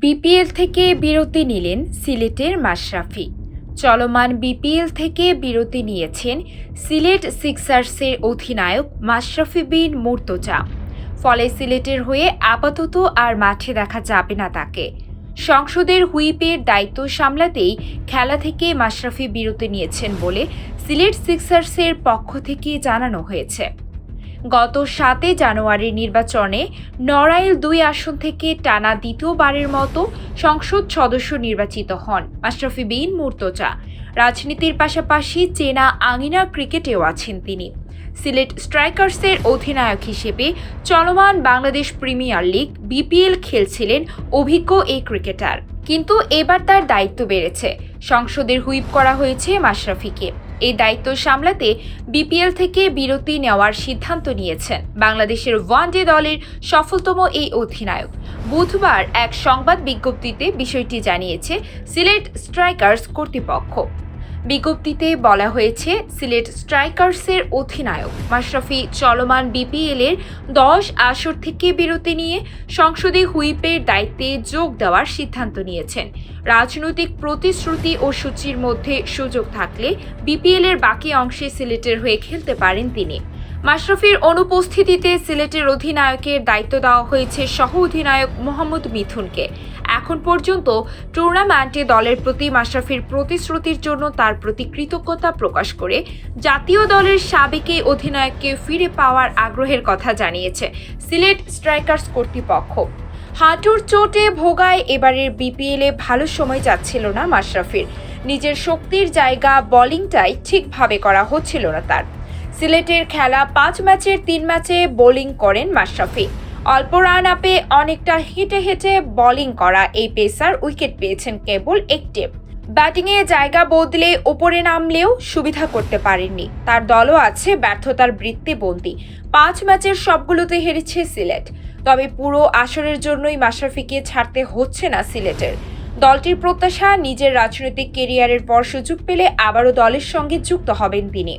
BPL থেকে বিরতি নিলেন সিলেটের মাশরাফি। চলমান বিপিএল থেকে বিরতি নিয়েছেন সিলেট সিক্সার্সের অধিনায়ক মাশরাফি বিন মুর্তজা। ফলে সিলেটের হয়ে আপাতত আর মাঠে দেখা যাবে না তাকে। সংসদের হুইপের দায়িত্ব সামলাতেই খেলা থেকে মাশরাফি বিরতি নিয়েছেন বলে সিলেট সিক্সার্সের পক্ষ থেকে জানানো হয়েছে। গত ৭ জানুয়ারির নির্বাচনে নড়াইল ২ আসন থেকে টানা দ্বিতীয়বারের মতো সংসদ সদস্য নির্বাচিত হন মাশরাফি বিন মুর্তজা। রাজনীতির পাশাপাশি চেনা আঙিনা ক্রিকেটেও আছেন তিনি। সিলেট স্ট্রাইকার্সের অধিনায়ক হিসেবে চলমান বাংলাদেশ প্রিমিয়ার লিগ বিপিএল খেলছিলেন অভিজ্ঞ এই ক্রিকেটার। কিন্তু এবার তার দায়িত্ব বেড়েছে। সংসদের হুইপ করা হয়েছে মাশরাফিকে। এই দায়িত্ব সামলাতে বিপিএল থেকে বিরতি নেওয়ার সিদ্ধান্ত নিয়েছেন বাংলাদেশের ওয়ানডে দলের সফলতম এই অধিনায়ক। বুধবার এক সংবাদ বিজ্ঞপ্তিতে বিষয়টি জানিয়েছে সিলেট স্ট্রাইকার্স কর্তৃপক্ষ। বিজ্ঞপ্তিতে বলা হয়েছে, সিলেট স্ট্রাইকার্সের অধিনায়ক মাশরাফি চলমান বিপিএলের 10 আসর থেকে বিরতি নিয়ে সংসদে হুইপের দায়িত্বে যোগ দেওয়ার সিদ্ধান্ত নিয়েছেন। রাজনৈতিক প্রতিশ্রুতি ও সূচির মধ্যে সুযোগ থাকলে বিপিএলের বাকি অংশে সিলেটের হয়ে খেলতে পারেন তিনি। মাশরাফির অনুপস্থিতিতে সিলেটের অধিনায়কের দায়িত্ব দেওয়া হয়েছে সহ অধিনায়ক মোহাম্মদ মিথুনকে। এখন পর্যন্ত টুর্নামেন্টে দলের প্রতি মাশরাফির প্রতিশ্রুতির জন্য তার প্রতি কৃতজ্ঞতা প্রকাশ করে জাতীয় দলের সাবেক অধিনায়ককে ফিরে পাওয়ার আগ্রহের কথা জানিয়েছে সিলেট স্ট্রাইকার্স কর্তৃপক্ষ। হাঁটুর চোটে ভোগায় এবারের বিপিএলে ভালো সময় যাচ্ছিল না মাশরাফির। নিজের শক্তির জায়গা বোলিংটাই ঠিকভাবে করা হচ্ছিল না তার। সিলেটের খেলা 5 ম্যাচের 3 ম্যাচে বোলিং করেন মাশরাফি। অল্প রান আপে অনেকটা হেঁটে হেঁটে বোলিং করা এই পেসার উইকেট পেয়েছেন কেবল একটি। ব্যাটিংয়ে জায়গা বদলে ওপরে নামলেও সুবিধা করতে পারেননি। তার দলও আছে ব্যর্থতার বৃত্তে বন্দী। 5 ম্যাচের সবগুলোতে হেরেছে সিলেট। তবে পুরো আসরের জন্যই মাশরাফিকে ছাড়তে হচ্ছে না সিলেটের। দলটির প্রত্যাশা, নিজের রাজনৈতিক কেরিয়ারের পর সুযোগ পেলে আবারও দলের সঙ্গে যুক্ত হবেন তিনি।